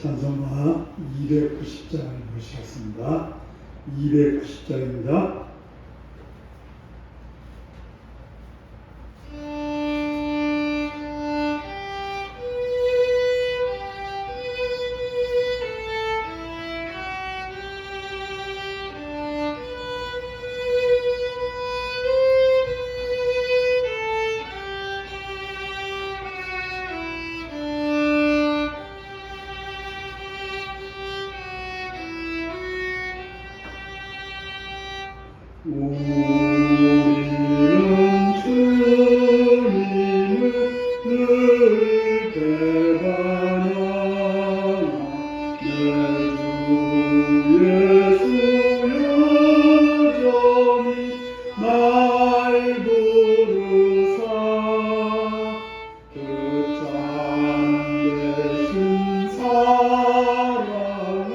찬송가 290장을 보시겠습니다. 290장입니다. 우리는 주님을 늘 대반하나 내 주 예수 여전히 날 부르사 그 참되신 사랑을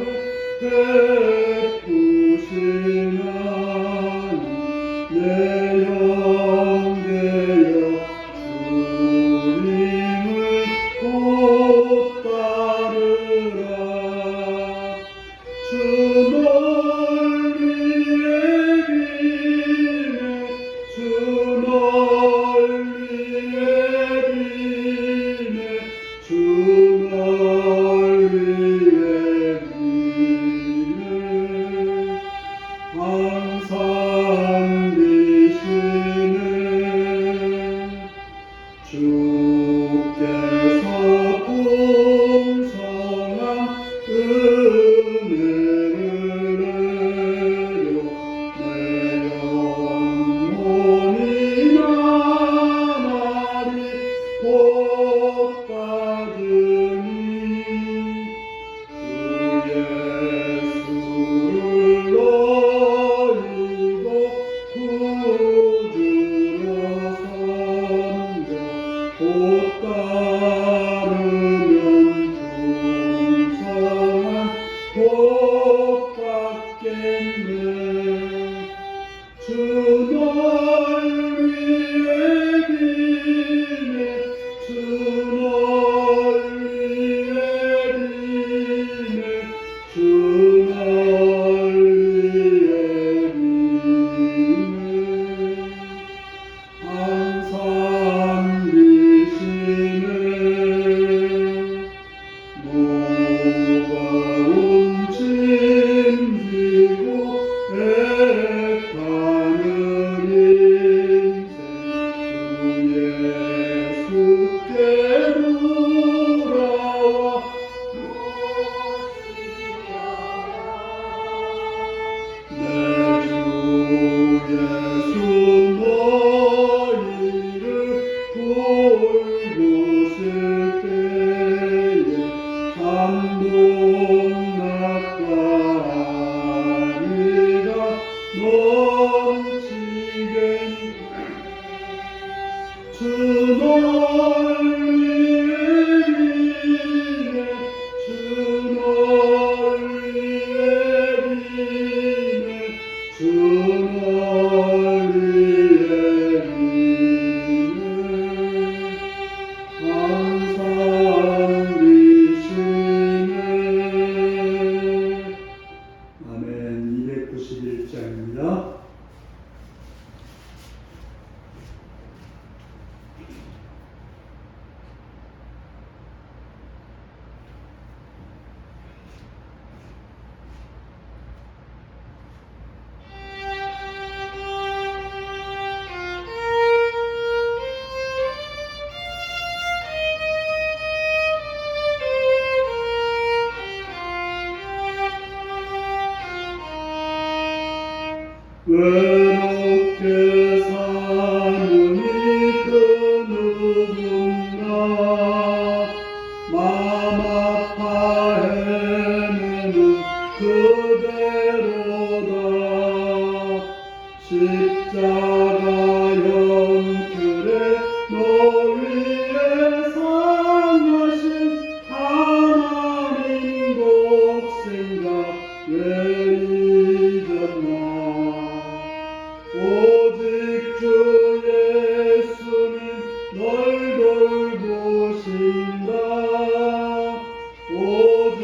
베푸시나니 내 영계여 주님을 곧 따르라. 주 널리에 비네 주 널리에 비네 주 널리에 비네 항상 계시네. 주께서 풍성한 은혜를 내려 내 영혼이 나날이 복 받으니 주 예수를 너희도 구주로 섬겨 곧 따르면 풍성한 복 받겠네. 주 널리에 비네 주 널리에 비네 주 널리에 비네 항상 계시네. 무거운 짐지고 애타는 인생 주 예수께 돌아와 내 주 예수 너희를 돌보실 때에 감동 낙과 아리가 넘치겠네. 주 널리에 비네 주 널리에 비네 주 널리에 비네 항상 계시네. 아멘. 291장입니다. 외롭게 사는 이 그 누군가 마음 아파 헤매는 그대로다. 십자가 연결에 널 위해 상하신 하나님 독생자 왜 잊었나. 오직 주 예수님 널 돌보신다. 오직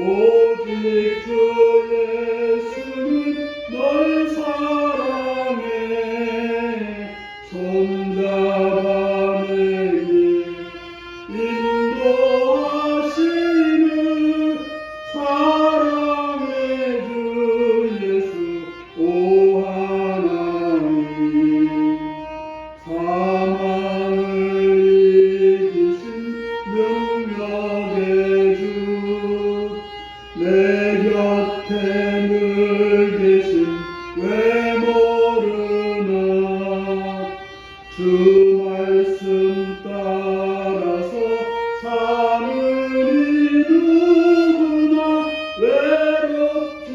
오직 주 예수는 널 사랑해 손잡아 내게 인도하시는 사랑의 주 예수 오 하나님 사망을 이기신 능력의 주 내 곁에 늘 계신 왜 모르나 주 말씀 따라서 사는 이 누구나 외롭지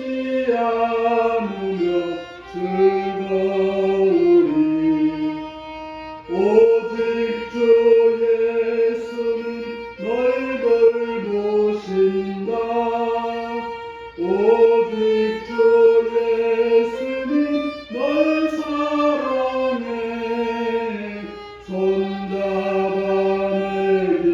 않으며 즐거우리 오직 주 예수는 널 돌보신다 오직 주 예수는 널 사랑해 손잡아 내게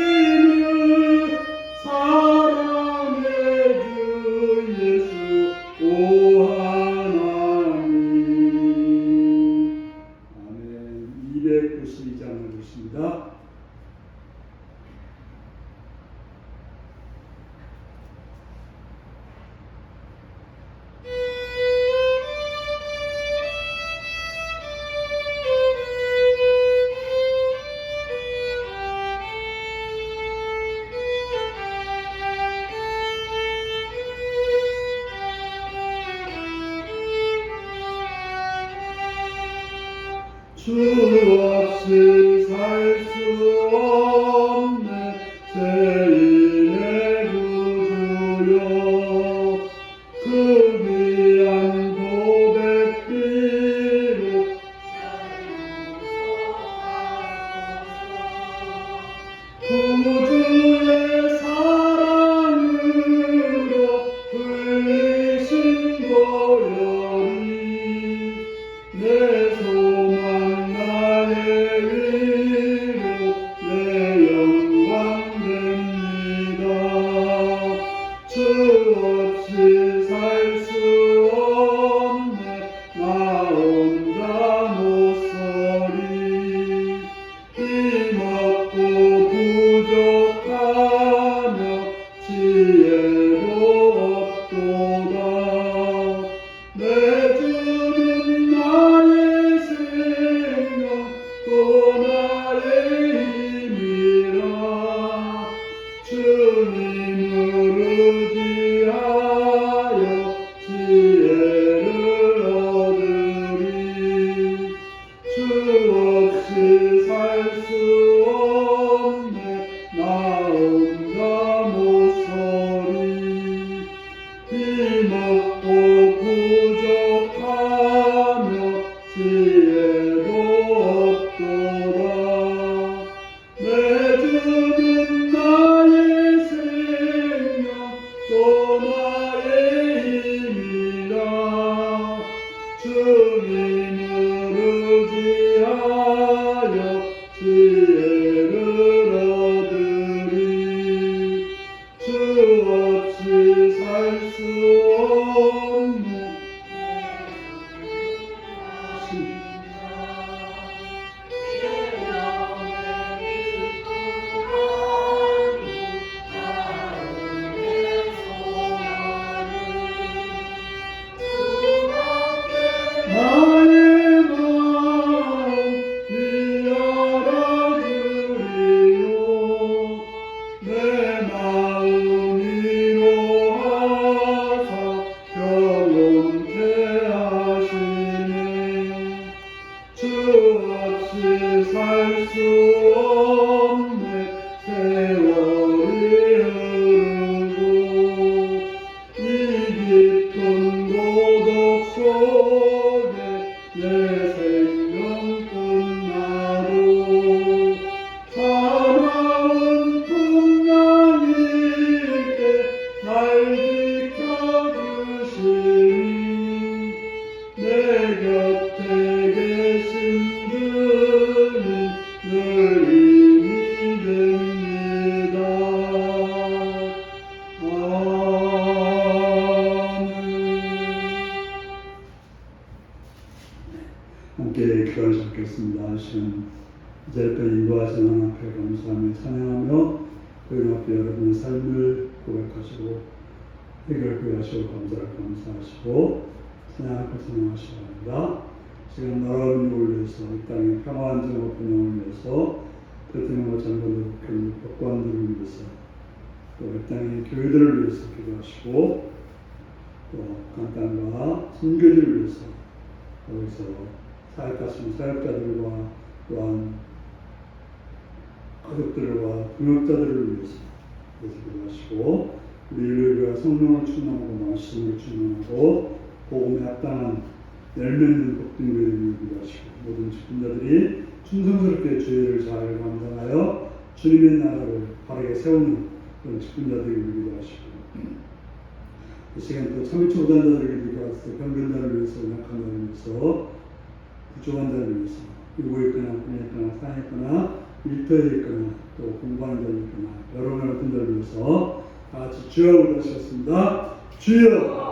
인도하시는 사랑의 주 예수 오 하나님 아멘 292장을 읽습니다. 주 없이 살 수 없네 죄인의 구주여 그 귀한 고백비로 구주의 사랑으로 흘리신 보혈이 내 소망 나의 위로 내 영광 됩니다 주 없이 살 수 없네 나 혼자 못서리 힘없고 부족하며 지혜도 없도다 내 주는 나의 생명 또 나의 힘이라 주님을 의지하여 지혜를 얻으리 주 없이 살 수 없네 나 혼자 못서리 힘없고 부족하며 지혜도 없도다 내 주는 나의 생명 또 나의 힘이라 주님을 의지하여 지혜를 얻으리 주 없이 살 수 없네 나의 마음 네 알아주리요 내 마음이 노하사 평온케 하시네 주 없이 살 수 없네 세월이 흐르고 이 깊은 고독 속에 내 생명 끝나도 사나운 풍랑일 때 날 지켜주시니 내 곁에 계신 주님 늘 힘이 됩니다 이제부터 인도하시는 하나님 앞에 감사하며 찬양하며 그 앞에 여러분의 삶을 고백하시고 해결 구하시고 감사하시고 찬양 앞에 찬양하시기 바랍니다. 지금 나라를 위해서 이 땅에 평화한 정업 분영을 위해서 대통령과 장관들, 법관들을 위해서 또 이 땅의 교회들을 위해서 기도하시고 또 간단과 선교지를 위해서 거기서 사역하시는 사역자들과 또한 가족들과 동역자들을 위해서 기도하시고 우리 인류가 성령을 충만하고 말씀을 충만하고 복음에 합당한 열매있는 복된교회를 기도하시고 모든 직분자들이 충성스럽게 주의를 잘 감당하여 주님의 나라를 바르게 세우는 그런 직분자들을 기도하시고 이 시간 또 참여치 못한 자들에게 기도하시고 병든 자를 위해서 약한 자를 위해서 부족한 자를 위해서 일고에 있거나 군에 있거나 산에 있거나 일터에 있거나 또 공부하는 자를 있거나 여러 가지 같은 자를 위해서 다 같이 주여 기도하시겠습니다. 주여!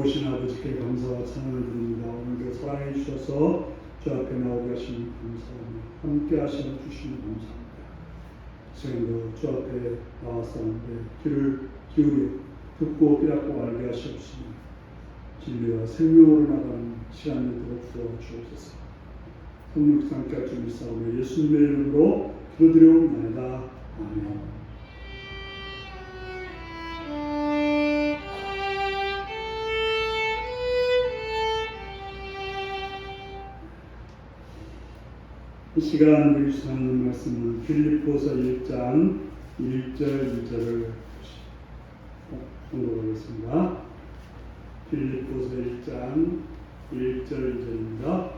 좋으신 아버지께 감사와 찬양을 드립니다. 오늘도 사랑해 주셔서 주 앞에 나오게 하시는 감사합니다. 함께 하시어 주시는 감사합니다. 지금도 주 앞에 나왔었는데 귀를 기울여 듣고 깨닫고 알게 하시옵시며 진리와 생명으로 나가는 시간 되도록 도와주옵소서. 성령 함께 할 줄 믿사오며 예수님의 이름으로 기도드려옵나이다. 아멘. 이 시간 우리 주시는 말씀은 빌립보서 1장 1절 2절을 공독하겠습니다. 빌립보서 1장 1절 2절입니다.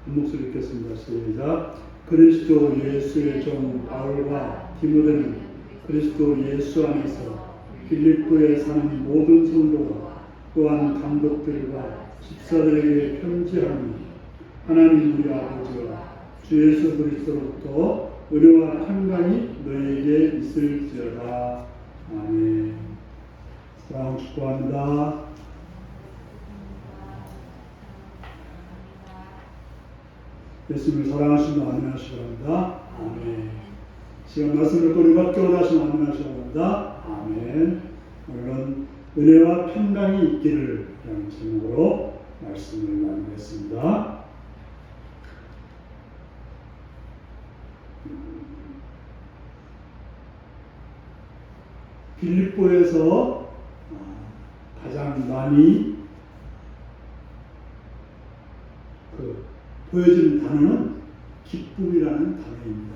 한 목소리 읽겠습니다. 시작. 그리스도 예수의 종 바울과 디모데는 그리스도 예수 안에서 빌립보에 사는 모든 성도와 또한 감독들과 집사들에게 편지하니 하나님 우리 아버지와 주 예수 그리스도로부터 은혜와 평강이 너희에게 있을지어다. 아멘. 사랑 축복합니다. 예수님을 사랑하시며 아멘하시기 바랍니다. 아멘. 시간 말씀을 듣고 우리가 깨어나시며 아멘하시기 바랍니다. 아멘. 오늘은 은혜와 평강이 있기를 라는 제목으로 말씀을 나누겠습니다. 빌립보에서 가장 많이 보여지는 단어는 기쁨이라는 단어입니다.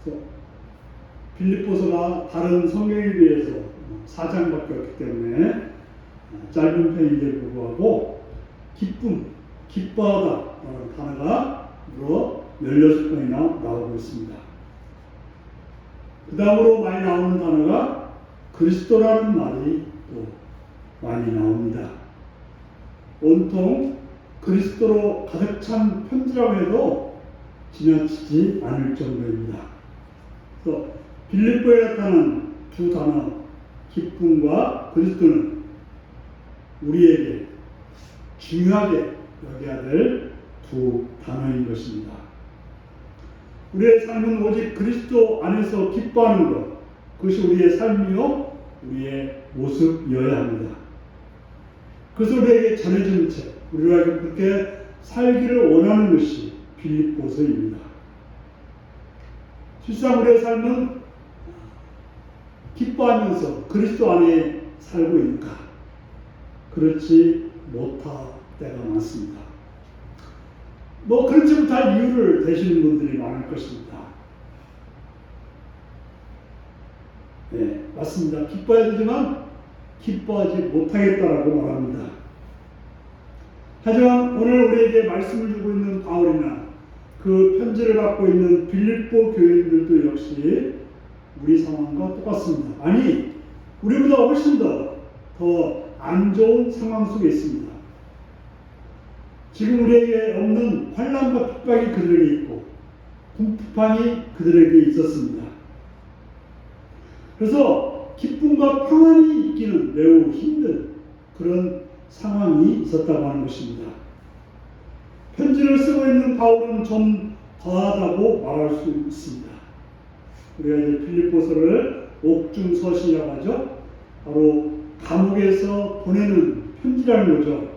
그래서 빌립보서가 다른 성경에 비해서 4장밖에 없기 때문에 짧은 편인데 불구하고 기쁨, 기뻐하다 라는 단어가 무려 16번이나 나오고 있습니다. 그 다음으로 많이 나오는 단어가 그리스도라는 말이 또 많이 나옵니다. 온통 그리스도로 가득 찬 편지라고 해도 지나치지 않을 정도입니다. 그래서 빌립보에 나타난 두 단어 기쁨과 그리스도는 우리에게 중요하게 여겨야 될 두 단어인 것입니다. 우리의 삶은 오직 그리스도 안에서 기뻐하는 것, 그것이 우리의 삶이요 우리의 모습이어야 합니다. 그래서 우리에게 전해지는 책, 우리가 그렇게 살기를 원하는 것이 빌립보서입니다. 실상 우리의 삶은 기뻐하면서 그리스도 안에 살고 있는가? 그렇지 못할 때가 많습니다. 그렇지 못할 이유를 대시는 분들이 많을 것입니다. 네, 맞습니다. 기뻐해야 되지만 기뻐하지 못하겠다라고 말합니다. 하지만 오늘 우리에게 말씀을 주고 있는 바울이나 그 편지를 받고 있는 빌립보 교인들도 역시 우리 상황과 똑같습니다. 아니, 우리보다 훨씬 더 안 좋은 상황 속에 있습니다. 지금 우리에게 없는 환난과 핍박이 그들에게 있고 궁핍함이 그들에게 있었습니다. 그래서 기쁨과 평안이 있기는 매우 힘든 그런 상황이 있었다고 하는 것입니다. 편지를 쓰고 있는 바울은 좀 더하다고 말할 수 있습니다. 우리가 이제 빌립보서를 옥중서신이라고 하죠. 바로 감옥에서 보내는 편지라는 거죠.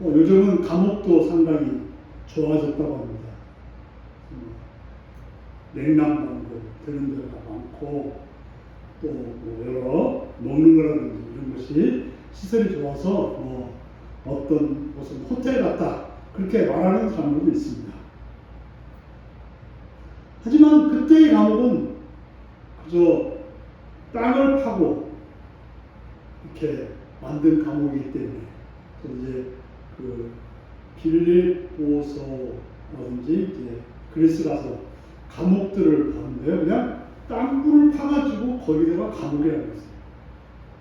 요즘은 감옥도 상당히 좋아졌다고 합니다. 냉난방도 되는 데가 많고 또 여러 먹는 거라든지 이런 것이 시설이 좋아서 어떤 무슨 호텔 같다 그렇게 말하는 사람들도 있습니다. 하지만 그때의 감옥은 그저 땅을 파고 이렇게 만든 감옥이기 때문에 이제 그 빌립보서라든지 이제 그리스 가서 감옥들을 봤는데요, 그냥 땅굴을 파가지고 거기다가 감옥에 하겠어요.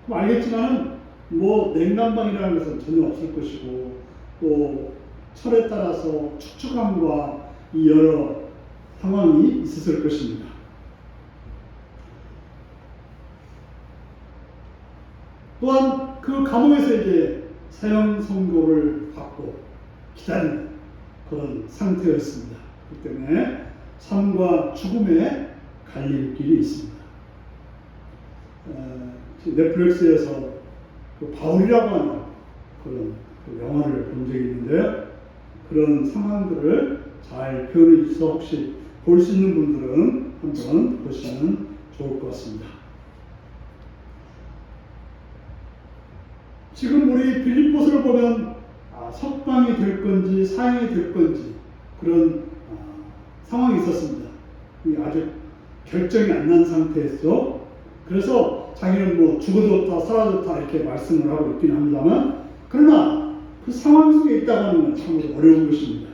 그럼 알겠지만 뭐 냉난방이라는 것은 전혀 없을 것이고 또 철에 따라서 축축함과 이 여러 상황이 있었을 것입니다. 또한 그 감옥에서 이제 사형 선고를 받고 기다리는 그런 상태였습니다. 그렇기 때문에 삶과 죽음의 갈림길이 있습니다. 넷플릭스에서 그 바울이라고 하는 그런 영화를 본 적이 있는데요. 그런 상황들을 잘 표현해 주셔서 혹시 볼 수 있는 분들은 한번 보시면 좋을 것 같습니다. 지금 우리 빌립보서를 보면 석방이 될 건지 사형이 될 건지 그런 상황이 있었습니다. 아직 결정이 안 난 상태에서 그래서 자기는 뭐 죽어졌다 사라졌다 이렇게 말씀을 하고 있긴 합니다만 그러나 그 상황 속에 있다고 하는 건 참 어려운 것입니다.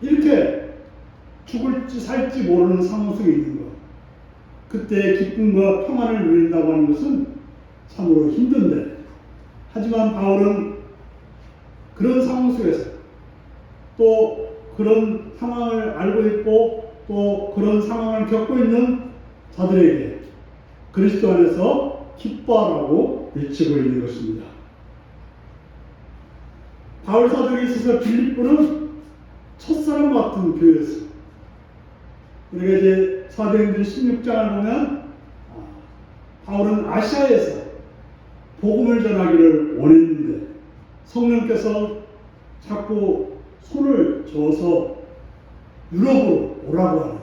이렇게 죽을지 살지 모르는 상황 속에 있는 것, 그때 기쁨과 평안을 누린다고 하는 것은 참으로 힘든데, 하지만 바울은 그런 상황 속에서 또 그런 상황을 알고 있고 또 그런 상황을 겪고 있는 자들에게 그리스도 안에서 기뻐하라고 외치고 있는 것입니다. 바울 사도에 있어서 빌립보는 첫사람 같은 교회였습니다. 우리가 이제 사도행전 16장을 보면 바울은 아시아에서 복음을 전하기를 원했는데 성령께서 자꾸 손을 저어서 유럽으로 오라고 하는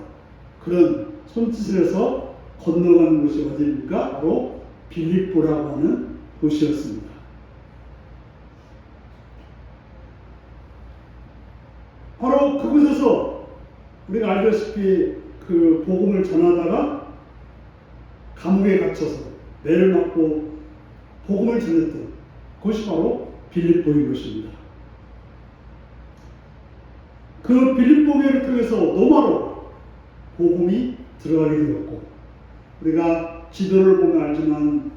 그런 손짓을 해서 건너가는 곳이 어디입니까? 바로 빌립보라고 하는 도시였습니다. 바로 그곳에서 우리가 알다시피 그 복음을 전하다가 감옥에 갇혀서 매를 맞고 복음을 전했던 곳이 바로 빌립보인 것입니다. 그 빌립보 교회를 통해서 로마로 복음이 들어가게 되었고, 우리가 지도를 보면 알지만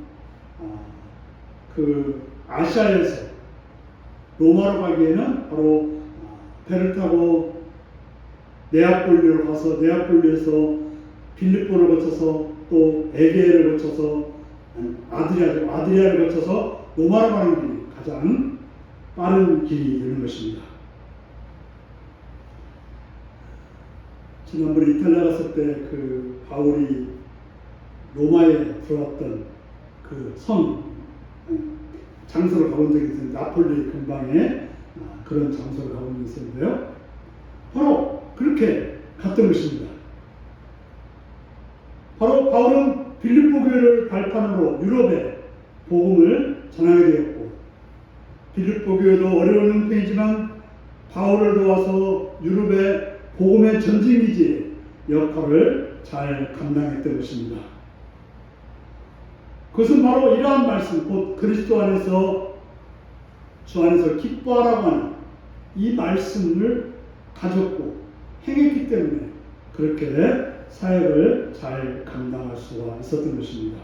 그 아시아에서 로마로 가기에는 바로 배를 타고 네아폴리로 가서 네아폴리에서 빌립보를 거쳐서 또 에게를 거쳐서 아드리아를 거쳐서 로마로 가는 길이 가장 빠른 길이 되는 것입니다. 지난번에 이탈리아 갔을 때 그 바울이 로마에 들어왔던 그 장소를 가본 적이 있었는데, 나폴리 근방에 그런 장소를 가본 적이 있었는데요. 바로 그렇게 갔던 것입니다. 바로 바울은 빌립보 교회를 발판으로 유럽에 복음을 전하게 되었고, 빌립보 교회도 어려운 형편이지만 바울을 도와서 유럽의 복음의 전쟁기지의 역할을 잘 감당했던 것입니다. 그것은 바로 이러한 말씀, 곧 그리스도 안에서 주 안에서 기뻐하라고 하는 이 말씀을 가졌고 행했기 때문에 그렇게 사역을 잘 감당할 수가 있었던 것입니다.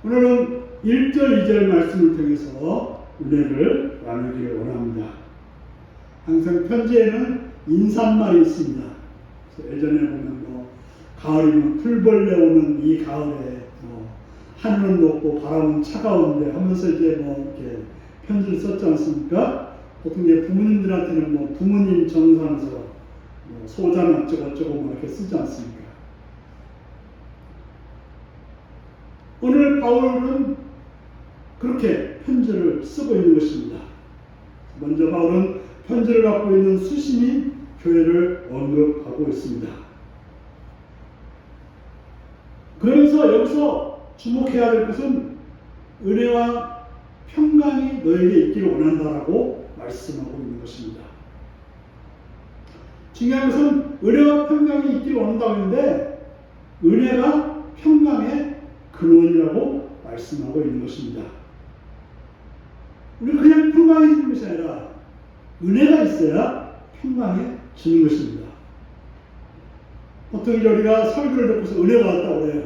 오늘은 1절, 2절 말씀을 통해서 은혜를 나누기를 원합니다. 항상 편지에는 인사말이 있습니다. 예전에 보면 가을이면 풀벌레 오는 이 가을에 하늘은 높고 바람은 차가운데 하면서 이제 이렇게 편지를 썼지 않습니까? 보통 이제 부모님들한테는 부모님 정서하면서 소자는 어쩌고 이렇게 쓰지 않습니까? 오늘 바울은 그렇게 편지를 쓰고 있는 것입니다. 먼저 바울은 편지를 갖고 있는 수신인 교회를 언급하고 있습니다. 그러면서 여기서 주목해야 될 것은 은혜와 평강이 너에게 있기를 원한다라고 말씀하고 있는 것입니다. 중요한 것은 은혜와 평강이 있기를 원한다고 했는데 은혜가 평강의 근원이라고 말씀하고 있는 것입니다. 우리가 그냥 평강이 주는 것이 아니라 은혜가 있어야 평강이 주는 것입니다. 보통 이제 우리가 설교를 듣고서 은혜 받았다고 그래요.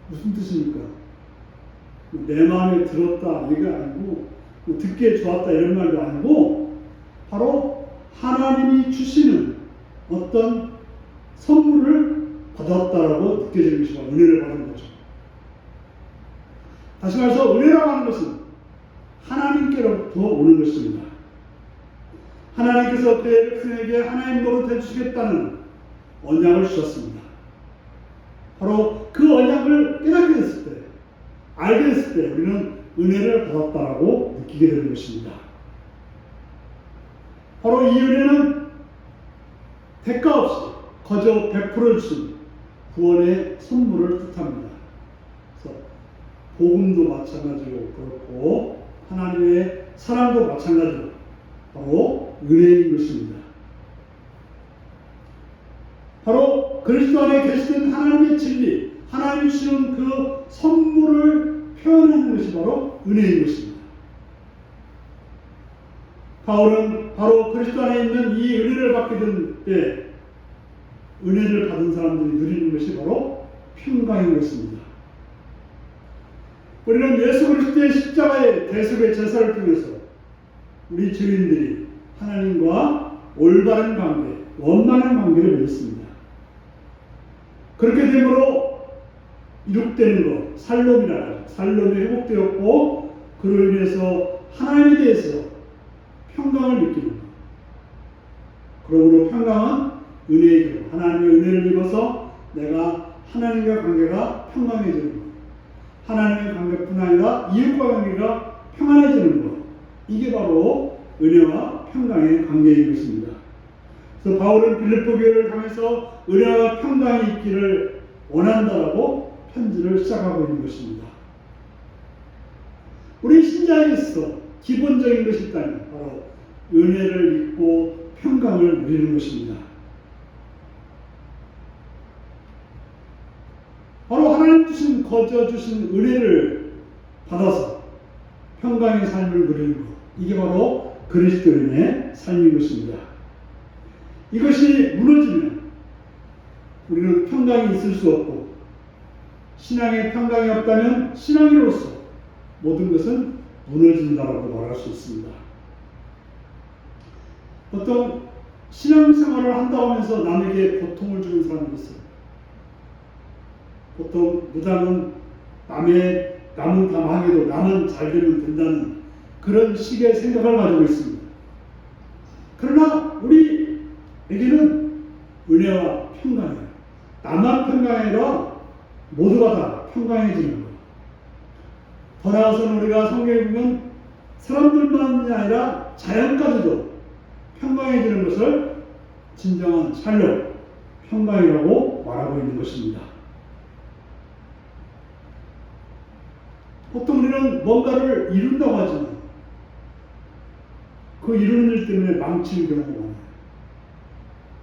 무슨 뜻입니까? 내 마음에 들었다 이게 아니고 듣기에 좋았다 이런 말도 아니고 바로 하나님이 주시는 어떤 선물을 받았다라고 느껴지는 것이 바로 은혜를 받은 거죠. 다시 말해서 은혜라고 하는 것은 하나님께로부터 오는 것입니다. 하나님께서 그의 백성에게 하나님 노릇 해주시겠다는 언약을 주셨습니다. 바로 그 언약을 깨닫게 됐을 때, 알게 됐을 때 우리는 은혜를 받았다라고 느끼게 되는 것입니다. 바로 이 은혜는 대가 없이 거저 베풀어 주신 구원의 선물을 뜻합니다. 그래서 복음도 마찬가지로 그렇고 하나님의 사랑도 마찬가지로 바로 은혜인 것입니다. 바로 그리스도 안에 계시는 하나님의 진리, 하나님이 주시는 그 선물을 표현하는 것이 바로 은혜인 것입니다. 바울은 바로 그리스도 안에 있는 이 은혜를 받게 된 때 은혜를 받은 사람들이 누리는 것이 바로 평강인 것입니다. 우리는 예수 그리스도의 십자가의 대속의 제사를 통해서 우리 죄인들이 하나님과 올바른 관계, 원만한 관계를 맺었습니다. 그렇게 되므로 이룩되는 것, 살롬이라 살롬이 회복되었고 그로 인해서 하나님에 대해서 평강을 느끼는 것. 그러므로 평강은 은혜의 결과, 하나님의 은혜를 입어서 내가 하나님과 관계가 평강해지는 것. 하나님의 관계뿐 아니라 이웃과 관계가 평안해지는 것. 이게 바로 은혜와 평강의 관계인 것입니다. 그래서 바울은 빌립보 교회를 향해서 은혜와 평강이 있기를 원한다라고 편지를 시작하고 있는 것입니다. 우리 신자에 있어 기본적인 것이 있다면 바로 은혜를 입고 평강을 누리는 것입니다. 바로 하나님 주신 거저 주신 은혜를 받아서 평강의 삶을 누리는 것. 이게 바로 그리스도인의 삶인 것입니다. 이것이 무너지면 우리는 평강이 있을 수 없고 신앙에 평강이 없다면 신앙인으로서 모든 것은 무너진다라고 말할 수 있습니다. 보통 신앙생활을 한다고 하면서 남에게 고통을 주는 사람이 있어요. 보통 무당은 남은 다 망해도 나는 잘 되면 된다는 그런 식의 생각을 가지고 있습니다. 그러나 우리에게는 은혜와 평강이에요. 나만 평강이 아니라 모두가 다 평강해지는 거예요. 더 나아가서는 우리가 성경에 보면 사람들만이 아니라 자연까지도 평강해지는 것을 진정한 샬롬, 평강이라고 말하고 있는 것입니다. 보통 우리는 뭔가를 이룬다고 하지만 그 이루는 일 때문에 망치는 경우가 많아요.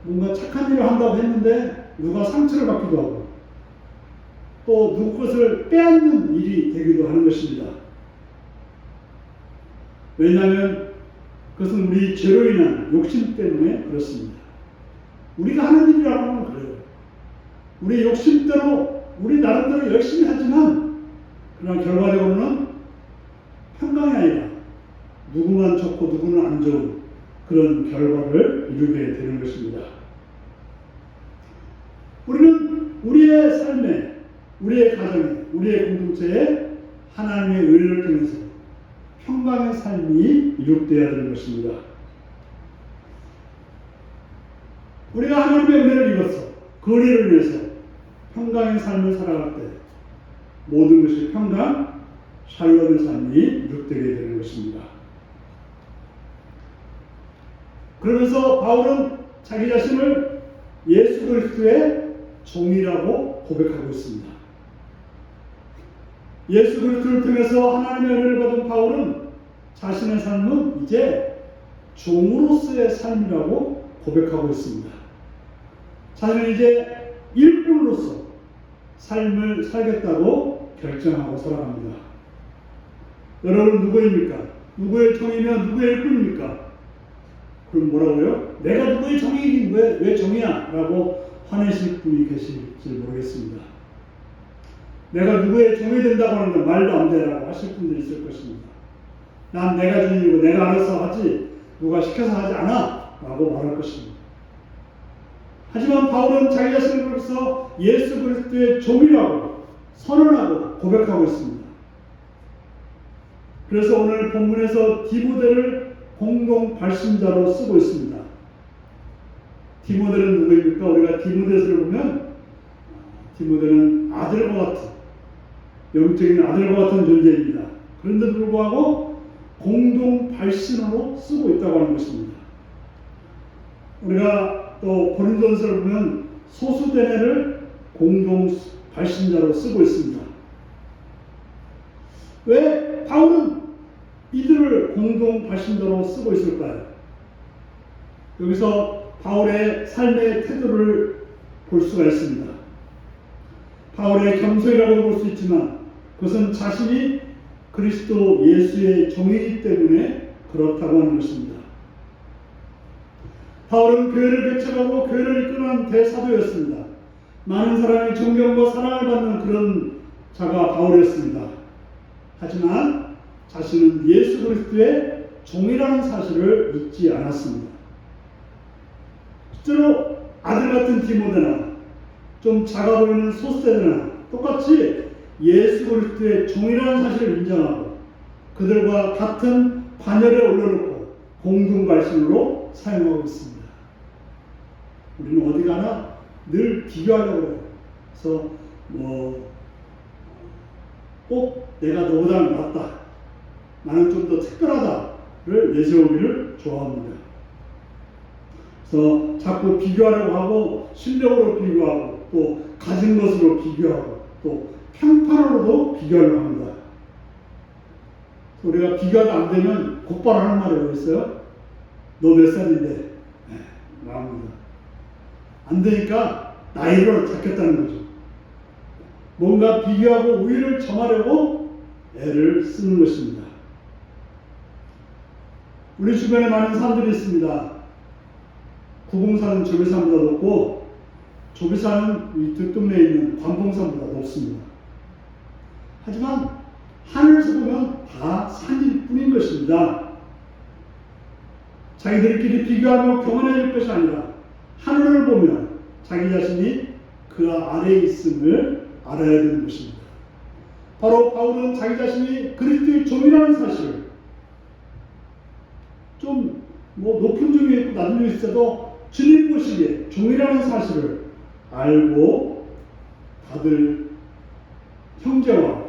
뭔가 착한 일을 한다고 했는데 누가 상처를 받기도 하고 또 누구 것을 빼앗는 일이 되기도 하는 것입니다. 왜냐하면 그것은 우리 죄로 인한 욕심 때문에 그렇습니다. 우리가 하는 일이라고 하면 그래요. 우리 욕심대로 우리 나름대로 열심히 하지만 그러나 결과적으로는 평강이 아니라 누구만 좋고 누구는 안 좋은 그런 결과를 이루게 되는 것입니다. 우리는 우리의 삶에, 우리의 가정에, 우리의 공동체에 하나님의 은혜를 통해서 평강의 삶이 이룩되어야 되는 것입니다. 우리가 하나님의 은혜를 입어서 그 은혜를 위해서 평강의 삶을 살아갈 때 모든 것이 평강, 샬롬의 삶이 이룩되게 되는 것입니다. 그러면서 바울은 자기 자신을 예수 그리스도의 종이라고 고백하고 있습니다. 예수 그리스도를 통해서 하나님의 은혜를 받은 바울은 자신의 삶은 이제 종으로서의 삶이라고 고백하고 있습니다. 자신은 이제 일꾼으로서 삶을 살겠다고 결정하고 살아갑니다. 여러분 누구입니까? 누구의 종이며 누구의 일꾼입니까? 그럼 뭐라고요? 내가 누구의 종이긴 왜 종이야? 라고 화내실 분이 계실지 모르겠습니다. 내가 누구의 종이 된다고 하는 건 말도 안 되라고 하실 분들이 있을 것입니다. 난 내가 주인이고 내가 알아서 하지 누가 시켜서 하지 않아 라고 말할 것입니다. 하지만 바울은 자기 자신을 그래서 예수 그리스도의 종이라고 선언하고 고백하고 있습니다. 그래서 오늘 본문에서 디모데를 공동 발신자로 쓰고 있습니다. 디모데는 누구입니까? 우리가 디모데서를 보면 디모데는 아들과 같은 영적인 아들과 같은 존재입니다. 그런데 불구하고 공동 발신으로 쓰고 있다고 하는 것입니다. 우리가 또 고린도전서를 보면 소수대내를 공동 발신자로 쓰고 있습니다. 왜 바울은 이들을 공동 발신자로 쓰고 있을까요? 여기서 바울의 삶의 태도를 볼 수가 있습니다. 바울의 겸손이라고도 볼 수 있지만 그것은 자신이 그리스도 예수의 종이기 때문에 그렇다고 하는 것입니다. 바울은 교회를 개척하고 교회를 이끄는 대사도였습니다. 많은 사람의 존경과 사랑을 받는 그런 자가 바울이었습니다. 하지만 자신은 예수 그리스도의 종이라는 사실을 잊지 않았습니다. 실제로 아들 같은 디모데나 좀 작아 보이는 소수대나 똑같이 예수 그리스도의 종이라는 사실을 인정하고 그들과 같은 반열에 올려놓고 공동 발신으로 사용하고 있습니다. 우리는 어디 가나 늘 비교하려고 해요. 그래서 꼭 내가 너보다 낫다, 나는 좀 더 특별하다를 내세우기를 좋아합니다. 그래서 자꾸 비교하려고 하고 실력으로 비교하고 또 가진 것으로 비교하고 또 평판으로도 비교하려고 합니다. 우리가 비교가 안 되면 곧바로 하는 말이 뭐 있어요? 너 몇 살인데? 나옵니다. 안 되니까 나이로 잡겠다는 거죠. 뭔가 비교하고 우위를 점하려고 애를 쓰는 것입니다. 우리 주변에 많은 사람들이 있습니다. 구봉산은 조비산보다 높고 조비산은 이 뒷동네에 있는 관봉산보다 높습니다. 하지만 하늘에서 보면 다 산일 뿐인 것입니다. 자기들끼리 비교하며 교만해질 것이 아니라 하늘을 보면 자기 자신이 그 아래에 있음을 알아야 되는 것입니다. 바로 바울은 자기 자신이 그리스도의 종이라는 사실을 좀 높은 종이 있고 낮은 종이 있어도 주님 보시기에 종이라는 사실을 알고 다들 형제와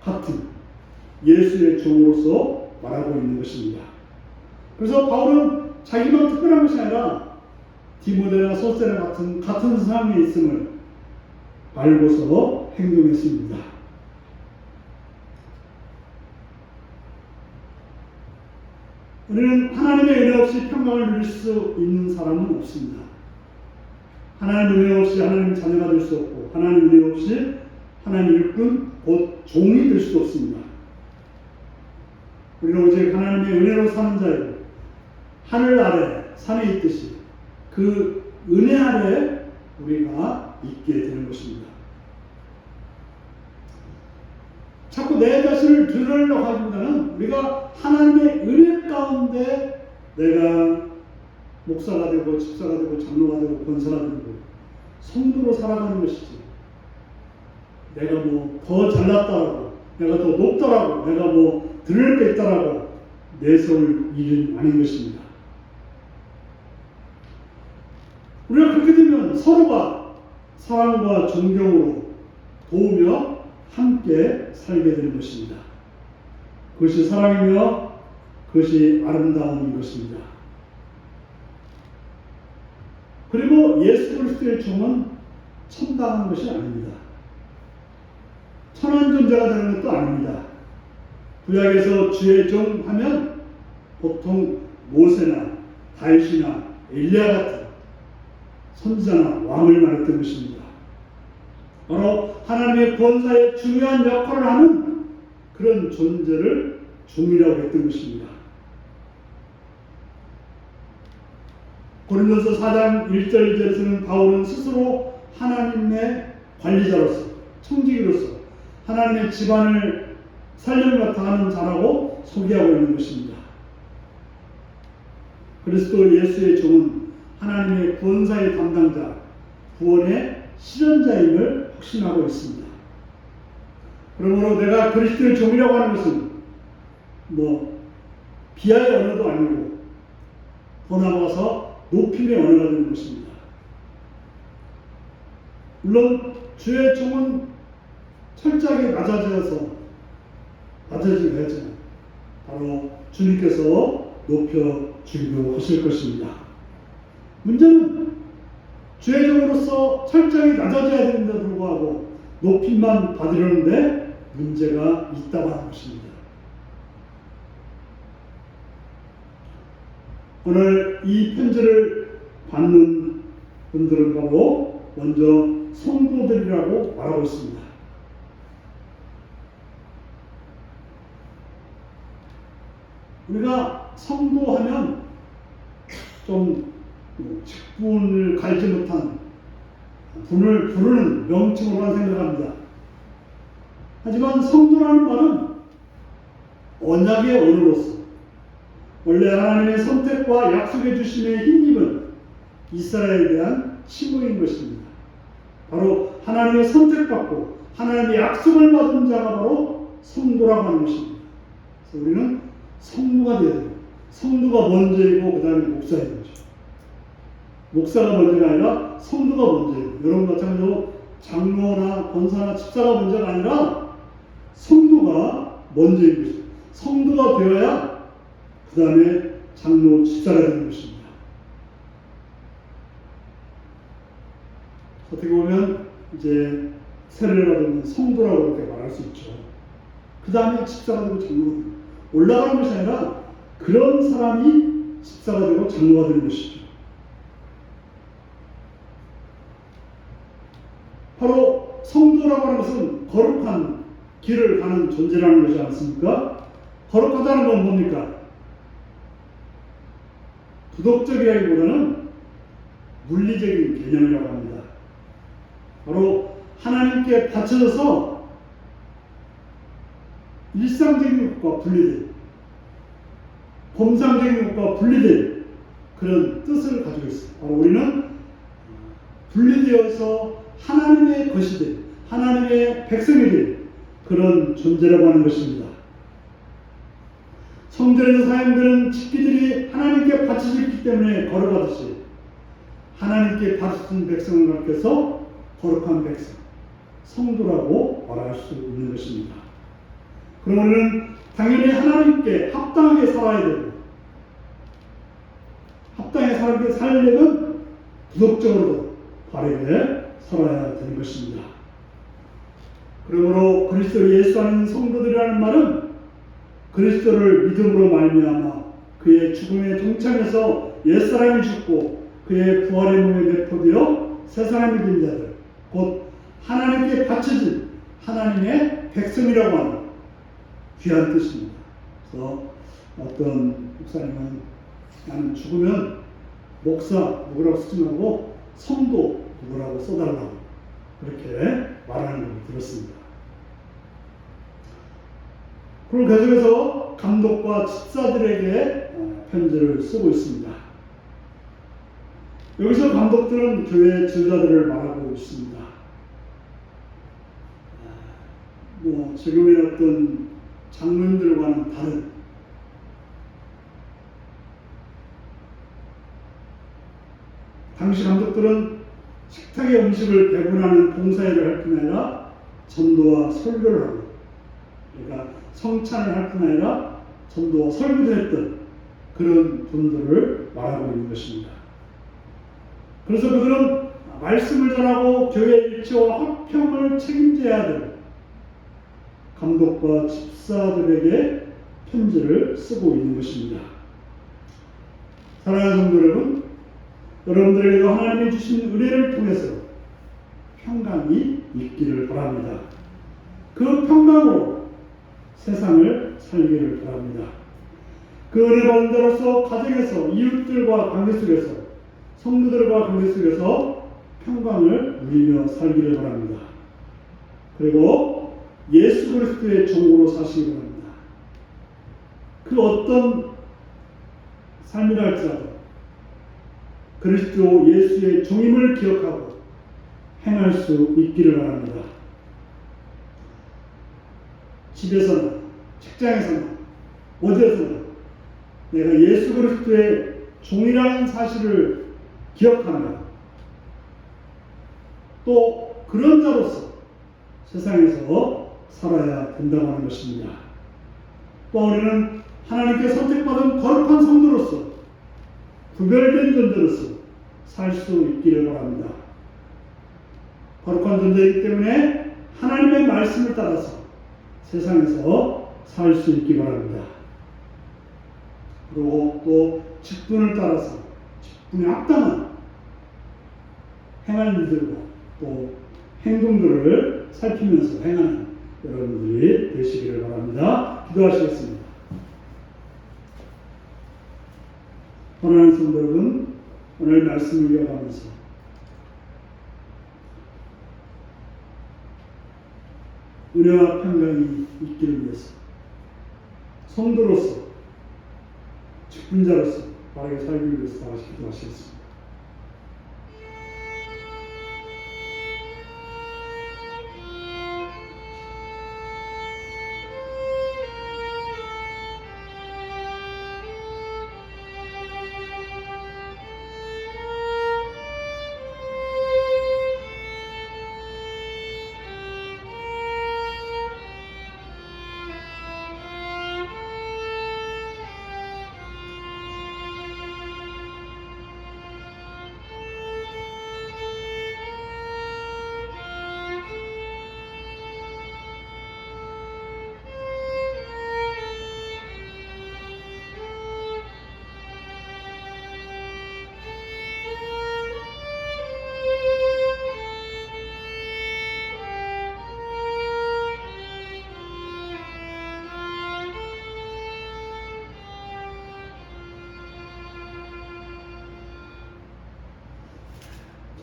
같은 예수의 종으로서 말하고 있는 것입니다. 그래서 바울은 자기만 특별한 것이 아니라 디모데나 소스나 같은 사람이 있음을 알고서 행동했습니다. 우리는 하나님의 은혜 없이 평강을 누릴 수 있는 사람은 없습니다. 하나님 은혜 없이 하나님 자녀가 될 수 없고 하나님 은혜 없이 하나님 일꾼 곧 종이 될 수도 없습니다. 우리는 오직 하나님의 은혜로 사는 자이고 하늘 아래 산에 있듯이 그 은혜 아래 우리가 있게 되는 것입니다. 자꾸 내 자신을 드러내려고 하기보다는 우리가 하나님의 은혜 가운데 내가 목사가 되고 집사가 되고 장로가 되고 권사가 되고 성도로 살아가는 것이지, 내가 더 잘났다라고, 내가 더 높다라고, 내가 드러낼 게 있다라고 내세울 일은 아닌 것입니다. 우리가 그렇게 되면 서로가 사랑과 존경으로 도우며 함께 살게 되는 것입니다. 그것이 사랑이며 그것이 아름다움인 것입니다. 그리고 예수 그리스도의 종은 천당한 것이 아닙니다. 천한 존재가 되는 것도 아닙니다. 구약에서 주의 종 하면 보통 모세나 다윗이나 엘리야 같은 선지자나 왕을 말했던 것입니다. 바로 하나님의 권사의 중요한 역할을 하는 그런 존재를 종이라고 했던 것입니다. 고린도서 4장 1절 2절에서는 바울은 스스로 하나님의 관리자로서, 청지기로서 하나님의 집안을 살림같아 하는 자라고 소개하고 있는 것입니다. 그리스도 예수의 종은 하나님의 구원사의 담당자, 구원의 실현자임을 확신하고 있습니다. 그러므로 내가 그리스도의 종이라고 하는 것은 비하의 언어도 아니고 더 나아가서 높임의 언어가 되는 것입니다. 물론 주의 종은 철저하게 낮아져야 하지만 바로 주님께서 높여주기도 하실 것입니다. 문제는 주의 종으로서 철저히 낮아져야 되는데도 불구하고 높임만 받으려는데 문제가 있다고 하는 것입니다. 오늘 이 편지를 받는 분들은 바로 먼저 성도들이라고 말하고 있습니다. 우리가 성도하면 좀 직분을 갈지 못한 분을 부르는 명칭으로만 생각합니다. 하지만 성도라는 말은 언약의 언어로서 원래 하나님의 선택과 약속해 주심에 힘입은 이스라엘에 대한 칭호인 것입니다. 바로 하나님의 선택받고 하나님의 약속을 받은 자가 바로 성도라고 하는 것입니다. 그래서 우리는 성도가 되어야 돼요. 성도가 먼저이고 그 다음에 목사인 거죠. 목사가 먼저가 아니라 성도가 먼저예요. 여러분 마찬가지로 장로나 권사나 집사가 먼저가 아니라 성도가 먼저인 것이죠. 성도가 되어야 그 다음에 장로, 집사가 되는 것입니다. 어떻게 보면 이제 세례를 받으면 성도라고 이렇게 말할 수 있죠. 그 다음에 집사가 되고 장로가 되고 올라가는 것이 아니라 그런 사람이 집사가 되고 장로가 되는 것이죠. 바로 성도라고 하는 것은 거룩한 길을 가는 존재라는 것이지 않습니까? 거룩하다는 건 뭡니까? 도덕적이라기보다는 물리적인 개념이라고 합니다. 바로 하나님께 바쳐져서 일상적인 것과 분리된, 범상적인 것과 분리된 그런 뜻을 가지고 있습니다. 바로 우리는 분리되어서 하나님의 것이 된, 하나님의 백성이 된 그런 존재라고 하는 것입니다. 성전에서 사람들은 집기들이 하나님께 바쳐졌기 때문에 거룩하듯이 하나님께 바쳐진 백성을 가르쳐서 거룩한 백성, 성도라고 말할 수 있는 것입니다. 그럼 우리는 당연히 하나님께 합당하게 살아야 되고, 합당하게 살려면 도덕적으로도 바르게 살아야 되는 것입니다. 그러므로 그리스도 예수 안에 성도들이라는 말은 그리스도를 믿음으로 말미암아 그의 죽음에 동참해서 옛사람이 죽고 그의 부활의 몸에 내포되어 새사람이 된 자들, 곧 하나님께 바쳐진 하나님의 백성이라고 하는 귀한 뜻입니다. 그래서 어떤 목사님은 나는 죽으면 목사 누구라고 쓰지 말고 성도 누구라고 써달라고 그렇게 말하는 걸 들었습니다. 그리고 계속해서 감독과 집사들에게 편지를 쓰고 있습니다. 여기서 감독들은 교회 지도자들을 말하고 있습니다. 지금의 어떤 장로님들과는 다른 당시 감독들은 식탁의 음식을 배분하는 봉사일을 할 뿐 아니라 전도와 설교를 하고, 그러니까 성찬을 할 뿐 아니라 전도와 설교도 했던 그런 분들을 말하고 있는 것입니다. 그래서 그들은 말씀을 전하고 교회 일치와 화평을 책임져야 될 감독과 집사들에게 편지를 쓰고 있는 것입니다. 사랑하는 성도 여러분, 여러분들에게도 하나님이 주신 은혜를 통해서 평강이 있기를 바랍니다. 그 평강으로 세상을 살기를 바랍니다. 그 은혜 받은 자로서 가정에서 이웃들과 관계 속에서 성도들과 관계 속에서 평강을 누리며 살기를 바랍니다. 그리고 예수 그리스도의 종으로 사시기 바랍니다. 그 어떤 삶이라 할지라도 그리스도 예수의 종임을 기억하고 행할 수 있기를 바랍니다. 집에서나 직장에서나 어디에서나 내가 예수 그리스도의 종이라는 사실을 기억하며 또 그런 자로서 세상에서 살아야 된다고 하는 것입니다. 또 우리는 하나님께 선택받은 거룩한 성도로서 구별된 존재로서 살 수 있기를 바랍니다. 거룩한 존재이기 때문에 하나님의 말씀을 따라서 세상에서 살 수 있기 바랍니다. 그리고 또 직분을 따라서 직분에 합당한 행할 일들과 또 행동들을 살피면서 행하는 여러분들이 되시기를 바랍니다. 기도하시겠습니다. 사랑하는 성도 여러분, 오늘 말씀을 이어가면서 은혜와 평강이 있기를 위해서 성도로서 직분자로서 바르게 살기 위해서 다 같이 기도하시겠습니다.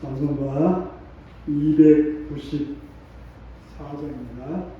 찬송가 294장입니다.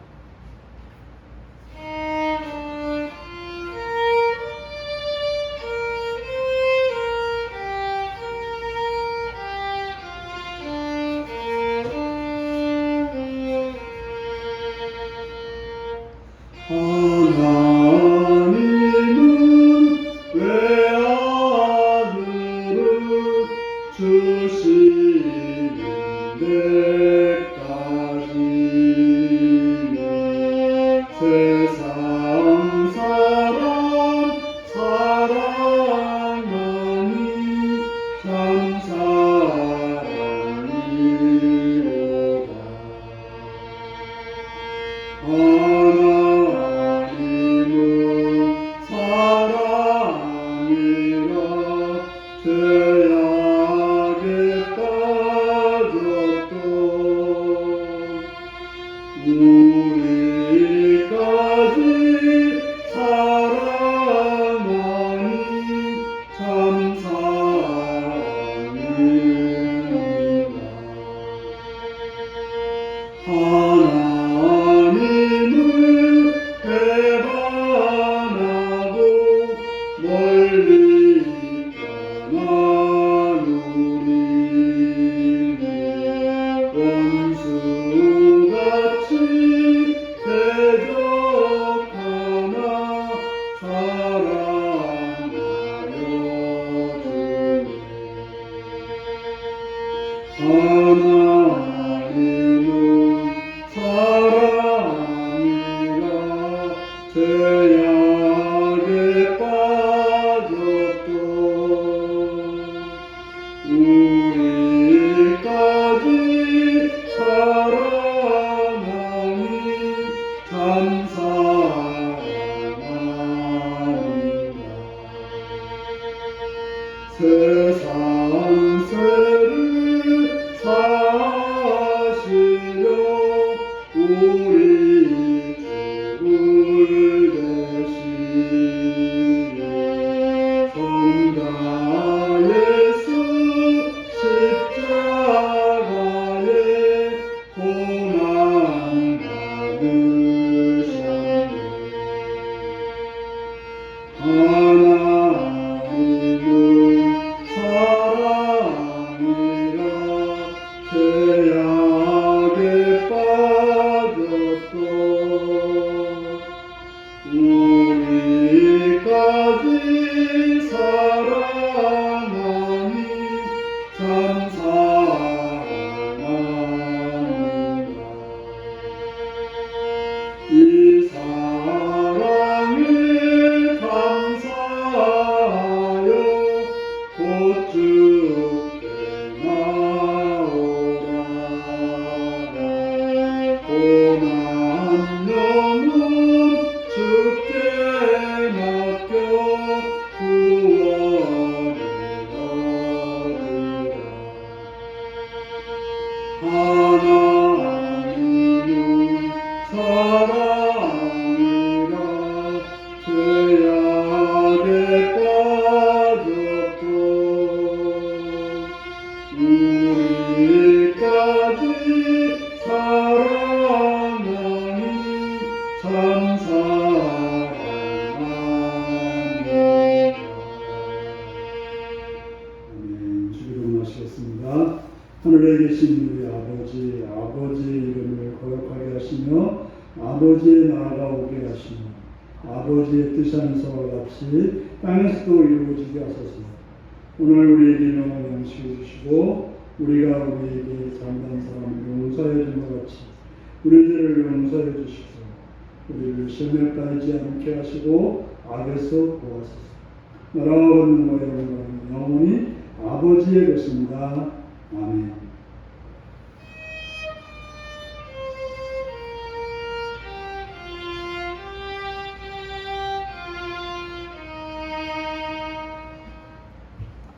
예수 하나님은 사랑이라 죄악에 빠졌고 우리까지 사랑하니 참 사랑합니다. 아멘. 기도하시겠습니다. 하늘에 계신 우리 아버지 이름을 거룩하게 하시며 아버지의 나라가 오게 하시며 아버지의 뜻하는 서와 같이 땅에서도 이루어지게 하소서. 오늘 우리에게 일용할 양식을 주시고 우리가 우리에게 잘못한 사람을 용서해 준 것 같이 우리 죄를 용서해 주시고 우리를 시험에 빠지지 않게 하시고 악에서 구하소서. 나라와 권능과 영광은 영원히 아버지의 것입니다. 아멘.